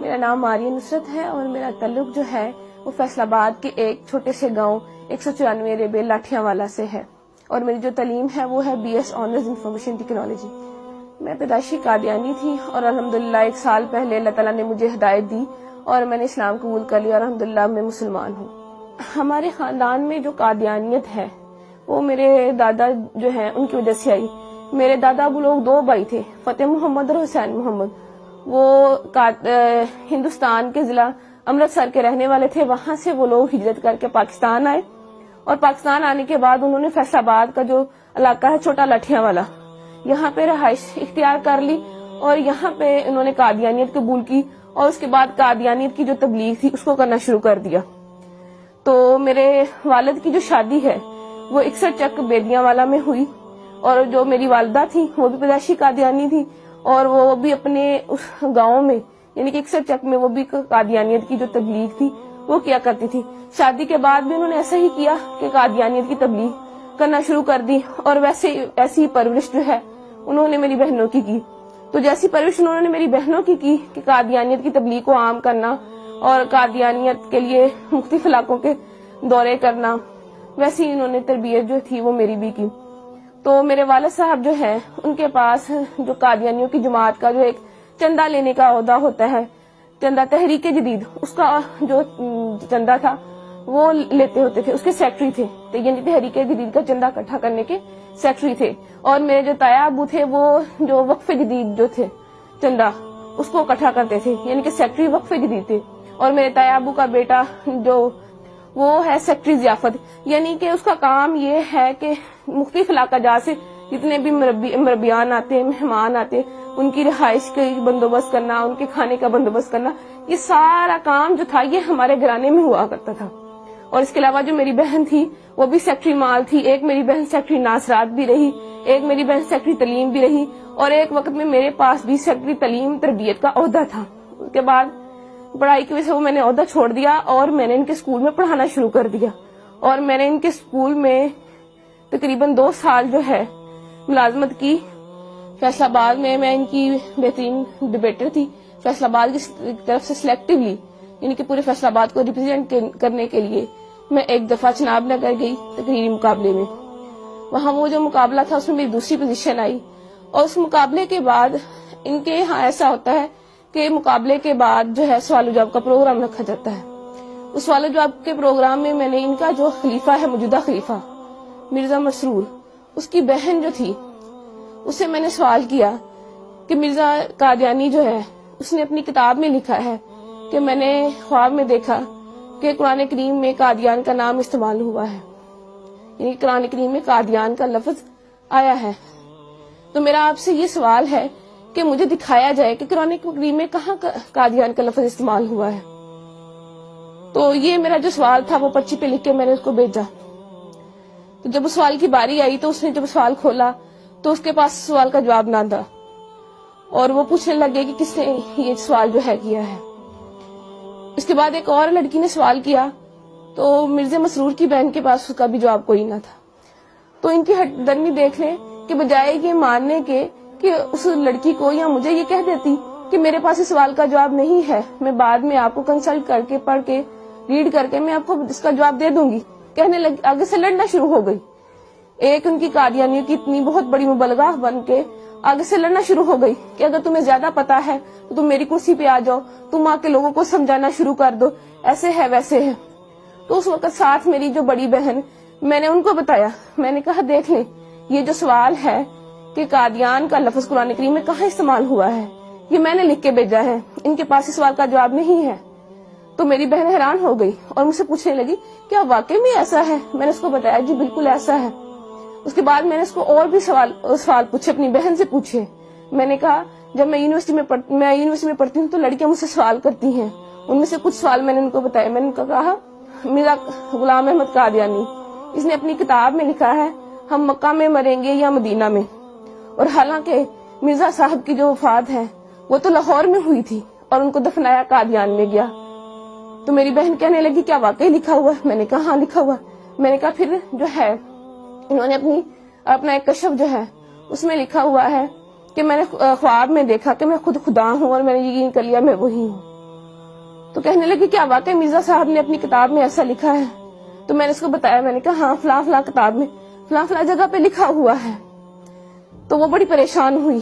میرا نام ماریہ نصرت ہے اور میرا تعلق جو ہے وہ فیصل آباد کے ایک چھوٹے سے گاؤں 194 ریبے لاٹھیاں والا سے ہے، اور میری جو تعلیم ہے وہ ہے BS آنرز انفارمیشن ٹیکنالوجی۔ میں پیدائشی قادیانی تھی اور الحمدللہ 1 سال پہلے اللہ تعالیٰ نے مجھے ہدایت دی اور میں نے اسلام قبول کر لیا اور الحمدللہ میں مسلمان ہوں۔ ہمارے خاندان میں جو قادیانیت ہے وہ میرے دادا جو ہیں ان کی وجہ سے آئی۔ میرے دادا وہ لوگ 2 بھائی تھے، فتح محمد اور حسین محمد۔ وہ ہندوستان کے ضلع امرتسر کے رہنے والے تھے، وہاں سے وہ لوگ ہجرت کر کے پاکستان آئے، اور پاکستان آنے کے بعد انہوں نے فیصل آباد کا جو علاقہ ہے چھوٹا لاٹھیاں والا، یہاں پہ رہائش اختیار کر لی اور یہاں پہ انہوں نے قادیانیت قبول کی، اور اس کے بعد قادیانیت کی جو تبلیغ تھی اس کو کرنا شروع کر دیا۔ تو میرے والد کی جو شادی ہے وہ 61 چک بیدیاں والا میں ہوئی، اور جو میری والدہ تھی وہ بھی پیدائشی قادیانی تھی، اور وہ بھی اپنے اس گاؤں میں یعنی کہ 61 چک میں وہ بھی قادیانیت کی جو تبلیغ تھی وہ کیا کرتی تھی۔ شادی کے بعد بھی انہوں نے ایسا ہی کیا کہ قادیانیت کی تبلیغ کرنا شروع کر دی، اور ایسی پرورش جو ہے انہوں نے میری بہنوں کی۔ تو جیسی پرورش انہوں نے میری بہنوں کی کہ قادیانیت کی تبلیغ کو عام کرنا اور قادیانیت کے لیے مختلف علاقوں کے دورے کرنا، ویسی انہوں نے تربیت جو تھی وہ میری بھی کی۔ تو میرے والد صاحب جو ہے ان کے پاس جو قادیانیوں کی جماعت کا جو ایک چندہ لینے کا عہدہ ہوتا ہے، چندہ تحریک جدید، اس کا جو چندہ تھا وہ لیتے ہوتے تھے، اس کے سیکٹری تھے، یعنی تحریک جدید کا چندہ اکٹھا کرنے کے سیکٹری تھے۔ اور میرے جو تایا ابو تھے وہ جو وقف جدید جو تھے چندہ اس کو اکٹھا کرتے تھے، یعنی کہ سیکٹری وقف جدید تھے۔ اور میرے تایا ابو کا بیٹا جو وہ ہے سیکٹری ضیافت، یعنی کہ اس کا کام یہ ہے کہ مختلف علاقہ جات سے جتنے بھی مربیان آتے، مہمان آتے، ان کی رہائش کا بندوبست کرنا، ان کے کھانے کا بندوبست کرنا، یہ سارا کام جو تھا یہ ہمارے گھرانے میں ہوا کرتا تھا۔ اور اس کے علاوہ جو میری بہن تھی وہ بھی سیکٹری مال تھی، ایک میری بہن سیکٹری ناصرات بھی رہی، ایک میری بہن سیکٹری تعلیم بھی رہی، اور ایک وقت میں میرے پاس بھی سیکٹری تعلیم تربیت کا عہدہ تھا۔ اس کے بعد پڑھائی کی وجہ سے وہ میں نے عہدہ چھوڑ دیا اور میں نے ان کے اسکول میں پڑھانا شروع کر دیا، اور میں نے ان کے اسکول میں تقریباً 2 سال جو ہے ملازمت کی۔ فیصل آباد میں ان کی بہترین ڈبیٹر تھی، فیصل آباد کی طرف سے سلیکٹیولی یعنی کہ پورے فیصل آباد کو ریپرزینٹ کرنے کے لیے میں ایک دفعہ چناب نگر گئی تقریری مقابلے میں۔ وہاں وہ جو مقابلہ تھا اس میں میری دوسری پوزیشن آئی، اور اس مقابلے کے بعد ان کے یہاں ایسا ہوتا ہے کہ مقابلے کے بعد جو ہے سوال و جواب کا پروگرام رکھا جاتا ہے۔ اس سوال و جواب کے پروگرام میں میں نے ان کا جو خلیفہ ہے، موجودہ خلیفہ مرزا مسرور، اس کی بہن جو تھی اس سے میں نے سوال کیا کہ مرزا قادیانی جو ہے اس نے اپنی کتاب میں لکھا ہے کہ میں نے خواب میں دیکھا کہ قرآن کریم میں قادیان کا نام استعمال ہوا ہے، یعنی قرآن کریم میں قادیان کا لفظ آیا ہے۔ تو میرا آپ سے یہ سوال ہے کہ مجھے دکھایا جائے کہ قرآن کریم میں کہاں قادیان کا لفظ استعمال ہوا ہے۔ تو یہ میرا جو سوال تھا وہ پرچی پہ لکھ کے میں نے اس کو بھیجا۔ تو جب اس سوال کی باری آئی تو اس نے جب سوال کھولا تو اس کے پاس سوال کا جواب نہ تھا، اور وہ پوچھنے لگے کہ کس نے یہ سوال جو ہے کیا ہے۔ اس کے بعد ایک اور لڑکی نے سوال کیا تو مرزا مسرور کی بہن کے پاس اس کا بھی جواب کوئی نہ تھا۔ تو ان کی ہٹ درمی دیکھ لیں کہ بجائے یہ ماننے کے کہ اس لڑکی کو یا مجھے یہ کہہ دیتی کہ میرے پاس اس سوال کا جواب نہیں ہے، میں بعد میں آپ کو کنسلٹ کر کے پڑھ کے ریڈ کر کے میں آپ کو اس کا جواب دے دوں گی، کہنے لگی، آگے سے لڑنا شروع ہو گئی۔ ایک ان کی قادیانیوں کی اتنی بہت بڑی مبلغہ بن کے آگے سے لڑنا شروع ہو گئی کہ اگر تمہیں زیادہ پتا ہے تو تم میری کرسی پہ آ جاؤ، تم آ کے لوگوں کو سمجھانا شروع کر دو، ایسے ہے ویسے ہے۔ تو اس وقت ساتھ میری جو بڑی بہن، میں نے ان کو بتایا، میں نے کہا دیکھ لیں یہ جو سوال ہے کہ قادیان کا لفظ قرآن کریم میں کہاں استعمال ہوا ہے، یہ میں نے لکھ کے بھیجا ہے، ان کے پاس اس سوال کا جواب نہیں ہے۔ تو میری بہن حیران ہو گئی اور مجھ سے پوچھنے لگی کیا واقعی میں ایسا ہے؟ میں نے اس کو بتایا جی بالکل ایسا ہے۔ اس کے بعد میں نے اس کو اور بھی سوال پوچھے، اپنی بہن سے پوچھے۔ میں نے کہا جب میں یونیورسٹی میں پڑھتی ہوں تو لڑکیاں مجھ سے سوال کرتی ہیں، ان میں سے کچھ سوال میں نے ان کو بتایا۔ میں نے ان کو کہا میرا غلام احمد قادیانی، اس نے اپنی کتاب میں لکھا ہے ہم مکہ میں مریں گے یا مدینہ میں، اور حالانکہ مرزا صاحب کی جو وفات ہے وہ تو لاہور میں ہوئی تھی اور ان کو دفنایا قادیان میں گیا۔ تو میری بہن کہنے لگی کیا واقعی لکھا ہوا ہے؟ میں نے کہا ہاں لکھا ہوا۔ میں نے کہا پھر جو ہے انہوں نے اپنا ایک کشف جو ہے اس میں لکھا ہوا ہے کہ میں نے خواب میں دیکھا کہ میں خود خدا ہوں اور میں نے یقین کر لیا میں وہی ہوں۔ تو کہنے لگی کیا واقعی مرزا صاحب نے اپنی کتاب میں ایسا لکھا ہے؟ تو میں نے اس کو بتایا، میں نے کہا ہاں فلاں فلاں کتاب میں فلاں فلاں جگہ پہ لکھا ہوا ہے. تو وہ بڑی پریشان ہوئی.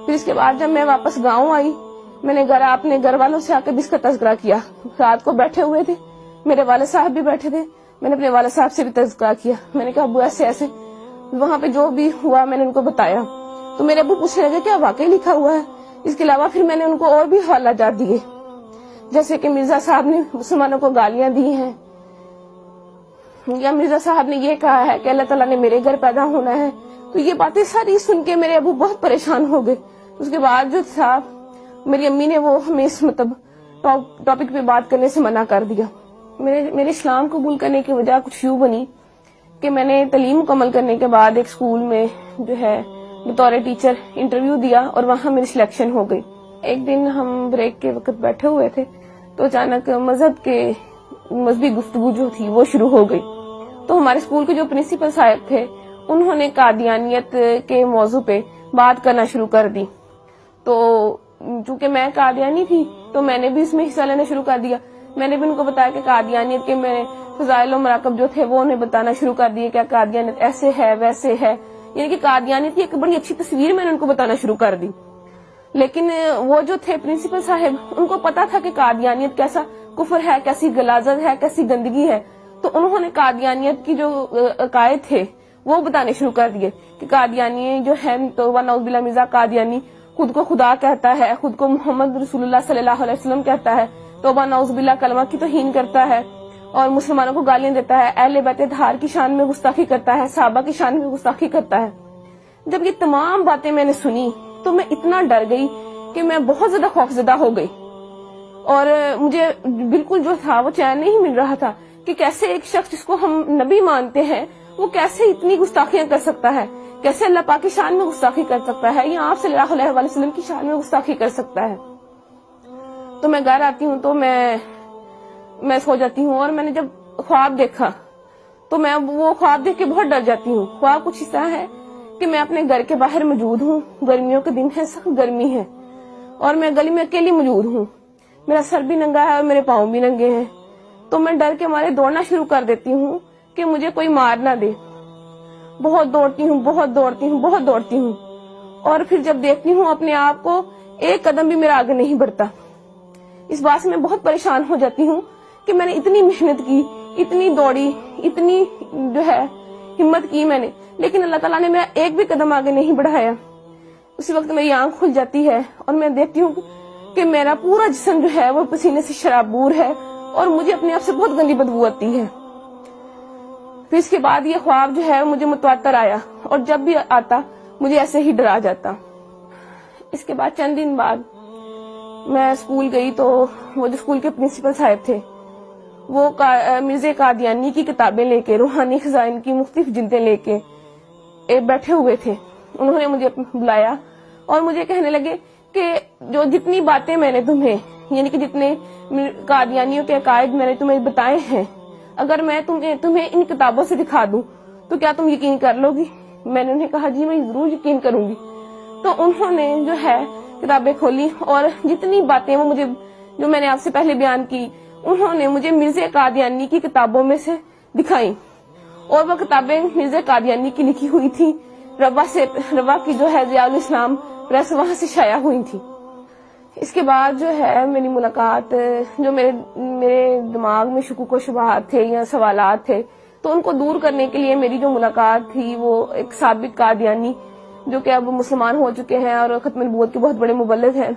پھر اس کے بعد جب میں واپس گاؤں آئی، میں نے اپنے گھر والوں سے آ کے بھی اس کا تذکرہ کیا. رات کو بیٹھے ہوئے تھے، میرے والد صاحب بھی بیٹھے تھے، میں نے اپنے والد صاحب سے بھی تذکرہ کیا. میں نے کہا ابو ایسے ایسے وہاں پہ جو بھی ہوا میں نے ان کو بتایا. تو میرے ابو پوچھنے لگے کیا واقعی لکھا ہوا ہے؟ اس کے علاوہ پھر میں نے ان کو اور بھی حوالہ جات دیے، جیسے کہ مرزا صاحب نے مسلمانوں کو گالیاں دی ہیں، یا مرزا صاحب نے یہ کہا ہے کہ اللہ تعالیٰ نے میرے گھر پیدا ہونا ہے. تو یہ باتیں ساری سن کے میرے ابو بہت پریشان ہو گئے. اس کے بعد جو تھا میری امی نے وہ ہمیں اس ٹاپک پہ بات کرنے سے منع کر دیا. میرے اسلام قبول کرنے کی وجہ کچھ یوں بنی کہ میں نے تعلیم مکمل کرنے کے بعد ایک اسکول میں جو ہے بطور ٹیچر انٹرویو دیا اور وہاں میری سلیکشن ہو گئی. ایک دن ہم بریک کے وقت بیٹھے ہوئے تھے تو اچانک مذہبی گفتگو جو تھی وہ شروع ہو گئی. تو ہمارے اسکول کے جو پرنسپل صاحب تھے انہوں نے قادیانیت کے موضوع پہ بات کرنا شروع کر دی. تو چونکہ میں قادیانی تھی تو میں نے بھی اس میں حصہ لینا شروع کر دیا. میں نے بھی ان کو بتایا کہ قادیانیت کے میں فضائل و مراقب جو تھے وہ انہیں بتانا شروع کر دیے، کیا قادیانیت ایسے ہے ویسے ہے، یعنی کہ قادیانیت کی ایک بڑی اچھی تصویر میں نے ان کو بتانا شروع کر دی. لیکن وہ جو تھے پرنسپل صاحب ان کو پتا تھا کہ قادیانیت کیسا کفر ہے، کیسی غلاظت ہے، کیسی گندگی ہے. تو انہوں نے قادیانیت کی جو عقائد تھے وہ بتانے شروع کر دیے کہ قادیانی جو ہے تو نعوذ باللہ مرزا قادیانی خود کو خدا کہتا ہے، خود کو محمد رسول اللہ صلی اللہ علیہ وسلم کہتا ہے، توبہ نعوذ باللہ کلمہ کی توہین کرتا ہے اور مسلمانوں کو گالیاں دیتا ہے، اہل بیت اطہار کی شان میں گستاخی کرتا ہے، صحابہ کی شان میں گستاخی کرتا ہے. جب یہ تمام باتیں میں نے سنی تو میں اتنا ڈر گئی کہ میں بہت زیادہ خوفزدہ ہو گئی اور مجھے بالکل جو تھا وہ چین نہیں مل رہا تھا کہ کیسے ایک شخص جس کو ہم نبی مانتے ہیں وہ کیسے اتنی گستاخیاں کر سکتا ہے، کیسے اللہ پاک کی شان میں گستاخی کر سکتا ہے یا آپ صلی اللہ علیہ وسلم کی شان میں گستاخی کر سکتا ہے. تو میں گھر آتی ہوں تو میں سو جاتی ہوں اور میں نے جب خواب دیکھا تو میں وہ خواب دیکھ کے بہت ڈر جاتی ہوں. خواب کچھ اس طرح ہے کہ میں اپنے گھر کے باہر موجود ہوں، گرمیوں کے دن ہے، سخت گرمی ہے اور میں گلی میں اکیلی موجود ہوں، میرا سر بھی ننگا ہے اور میرے پاؤں بھی ننگے ہیں. تو میں ڈر کے مارے دوڑنا شروع کر دیتی ہوں کہ مجھے کوئی مار نہ دے. بہت دوڑتی ہوں اور پھر جب دیکھتی ہوں اپنے آپ کو ایک قدم بھی میرا آگے نہیں بڑھتا. اس بات سے میں بہت پریشان ہو جاتی ہوں کہ میں نے اتنی محنت کی، اتنی دوڑی، اتنی جو ہے ہمت کی میں نے، لیکن اللہ تعالیٰ نے میرا ایک بھی قدم آگے نہیں بڑھایا. اسی وقت میری آنکھ کھل جاتی ہے اور میں دیکھتی ہوں کہ میرا پورا جسم جو ہے وہ پسینے سے شرابور ہے اور مجھے اپنے آپ سے بہت گندی بدبو آتی ہے. پھر اس کے بعد یہ خواب جو ہے مجھے متواتر آیا اور جب بھی آتا مجھے ایسے ہی ڈرا جاتا. اس کے بعد چند دن بعد میں اسکول گئی تو وہ جو اسکول کے پرنسپل صاحب تھے وہ مرزا قادیانی کی کتابیں لے کے، روحانی خزائن کی مختلف جلدیں لے کے بیٹھے ہوئے تھے. انہوں نے مجھے بلایا اور مجھے کہنے لگے کہ جو جتنی باتیں میں نے تمہیں، یعنی کہ جتنے قادیانیوں کے عقائد میں نے تمہیں بتائے ہیں، اگر میں تمہیں ان کتابوں سے دکھا دوں تو کیا تم یقین کر لو گی؟ میں نے انہیں کہا جی میں ضرور یقین کروں گی. تو انہوں نے جو ہے کتابیں کھولی اور جتنی باتیں وہ مجھے جو میں نے آپ سے پہلے بیان کی انہوں نے مجھے مرزا قادیانی کی کتابوں میں سے دکھائیں اور وہ کتابیں مرزا قادیانی کی لکھی ہوئی تھی. روا کی جو ہے ضیاء الاسلام پریس وہاں سے شائع ہوئی تھی. اس کے بعد جو ہے میری ملاقات، جو میرے دماغ میں شکوک و شبہات تھے یا سوالات تھے تو ان کو دور کرنے کے لیے میری جو ملاقات تھی وہ ایک سابق قادیانی جو کہ اب مسلمان ہو چکے ہیں اور ختم نبوت کے بہت بڑے مبلغ ہیں،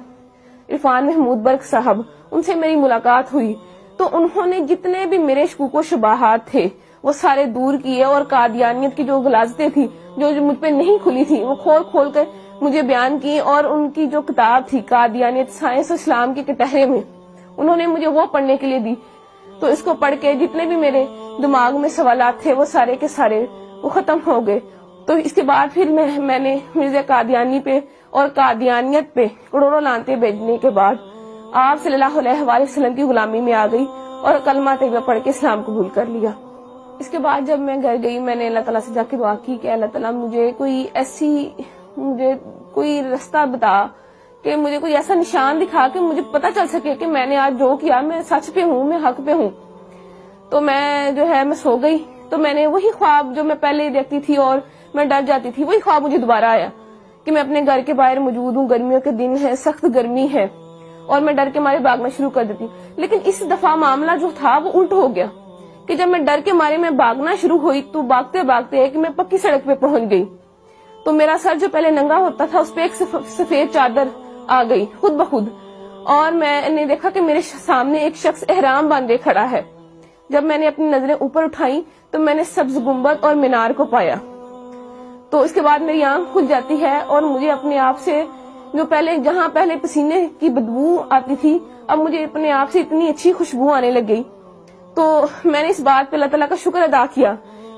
عرفان محمود برق صاحب، ان سے میری ملاقات ہوئی. تو انہوں نے جتنے بھی میرے شکوک و شبہات تھے وہ سارے دور کیے اور قادیانیت کی جو غلاظتیں تھی جو مجھ پہ نہیں کھلی تھی وہ کھول کر مجھے بیان کی. اور ان کی جو کتاب تھی قادیانیت سائنس و اسلام کے کٹہرے میں انہوں نے مجھے وہ پڑھنے کے لیے دی. تو اس کو پڑھ کے جتنے بھی میرے دماغ میں سوالات تھے وہ سارے کے سارے وہ ختم ہو گئے. تو اس کے بعد پھر میں نے مرزا قادیانی پہ اور قادیانیت پہ کروڑوں لعنتیں بھیجنے کے بعد آپ صلی اللہ علیہ وسلم کی غلامی میں آ گئی اور کلمہ طیبہ پڑھ کے اسلام قبول کر لیا. اس کے بعد جب میں گھر گئی میں نے اللہ تعالیٰ سے جا کے دعا کی کہ اللہ تعالیٰ مجھے کوئی رستہ بتا کہ مجھے کوئی ایسا نشان دکھا کہ مجھے پتہ چل سکے کہ میں نے آج جو کیا میں سچ پہ ہوں، میں حق پہ ہوں. تو میں جو ہے میں سو گئی. تو میں نے وہی خواب جو میں پہلے دیکھتی تھی اور میں ڈر جاتی تھی، وہی خواب مجھے دوبارہ آیا کہ میں اپنے گھر کے باہر موجود ہوں، گرمیوں کے دن ہے، سخت گرمی ہے اور میں ڈر کے مارے بھاگنا شروع کر دیتی. لیکن اس دفعہ معاملہ جو تھا وہ الٹ ہو گیا کہ جب میں ڈر کے مارے میں بھاگنا شروع ہوئی تو بھاگتے بھاگتے کہ میں پکی سڑک پہ پہنچ گئی. تو میرا سر جو پہلے ننگا ہوتا تھا اس پہ ایک سفید چادر آ گئی خود بخود، اور میں نے دیکھا کہ میرے سامنے ایک شخص احرام باندھے کھڑا ہے. جب میں نے اپنی نظریں اوپر اٹھائیں تو میں نے سبز گنبد اور مینار کو پایا. تو اس کے بعد میری آنکھ کھل جاتی ہے اور مجھے اپنے آپ سے جو جہاں پہلے پسینے کی بدبو آتی تھی، اب مجھے اپنے آپ سے اتنی اچھی خوشبو آنے لگ گئی. تو میں نے اس بات پہ اللہ تعالیٰ کا شکر ادا کیا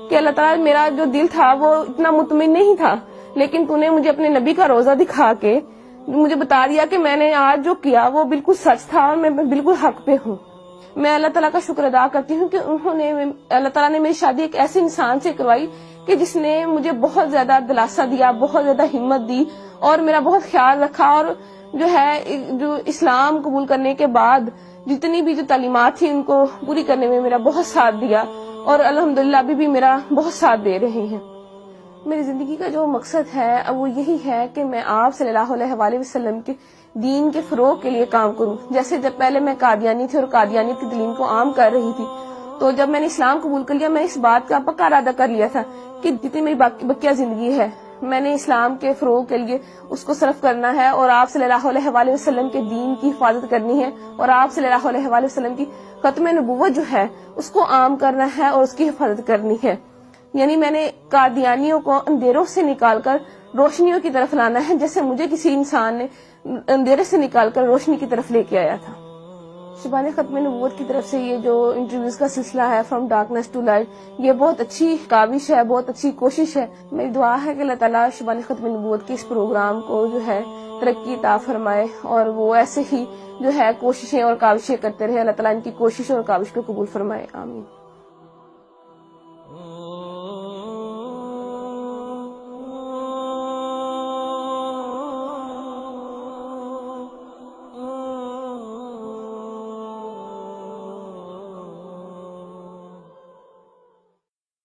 کہ اللہ تعالیٰ میرا جو دل تھا وہ اتنا مطمئن نہیں تھا، لیکن تو نے مجھے اپنے نبی کا روزہ دکھا کے مجھے بتا دیا کہ میں نے آج جو کیا وہ بالکل سچ تھا اور میں بالکل حق پہ ہوں. میں اللہ تعالیٰ کا شکر ادا کرتی ہوں کہ اللہ تعالیٰ نے میری شادی ایک ایسے انسان سے کروائی کہ جس نے مجھے بہت زیادہ دلاسا دیا، بہت زیادہ ہمت دی اور میرا بہت خیال رکھا، اور جو اسلام قبول کرنے کے بعد جتنی بھی جو تعلیمات تھی ان کو پوری کرنے میں میرا بہت ساتھ دیا، اور الحمدللہ ابھی بھی میرا بہت ساتھ دے رہے ہیں. میری زندگی کا جو مقصد ہے وہ یہی ہے کہ میں آپ صلی اللہ علیہ وآلہ وسلم کے دین کے فروغ کے لیے کام کروں. جیسے جب پہلے میں قادیانی تھی اور قادیانیت کی تعلیم کو عام کر رہی تھی، تو جب میں نے اسلام قبول کر لیا میں اس بات کا پکا ارادہ کر لیا تھا کہ جتنی میری بقیہ زندگی ہے میں نے اسلام کے فروغ کے لیے اس کو صرف کرنا ہے، اور آپ صلی اللہ علیہ وآلہ وسلم کے دین کی حفاظت کرنی ہے، اور آپ صلی اللہ علیہ وآلہ وسلم کی ختم نبوت جو ہے اس کو عام کرنا ہے اور اس کی حفاظت کرنی ہے. یعنی میں نے قادیانیوں کو اندھیروں سے نکال کر روشنیوں کی طرف لانا ہے، جیسے مجھے کسی انسان نے اندھیرے سے نکال کر روشنی کی طرف لے کے آیا تھا. شبان ختم نبوت کی طرف سے یہ جو انٹرویوز کا سلسلہ ہے فرام ڈارکنیس ٹو لائٹ، یہ بہت اچھی کاوش ہے، بہت اچھی کوشش ہے. میری دعا ہے کہ اللہ تعالیٰ شبان ختم نبوت کے اس پروگرام کو جو ہے ترقی عطا فرمائے، اور وہ ایسے ہی جو ہے کوششیں اور کاوشیں کرتے رہے. اللہ تعالیٰ ان کی کوشش اور کاوش کو قبول فرمائے. آمین.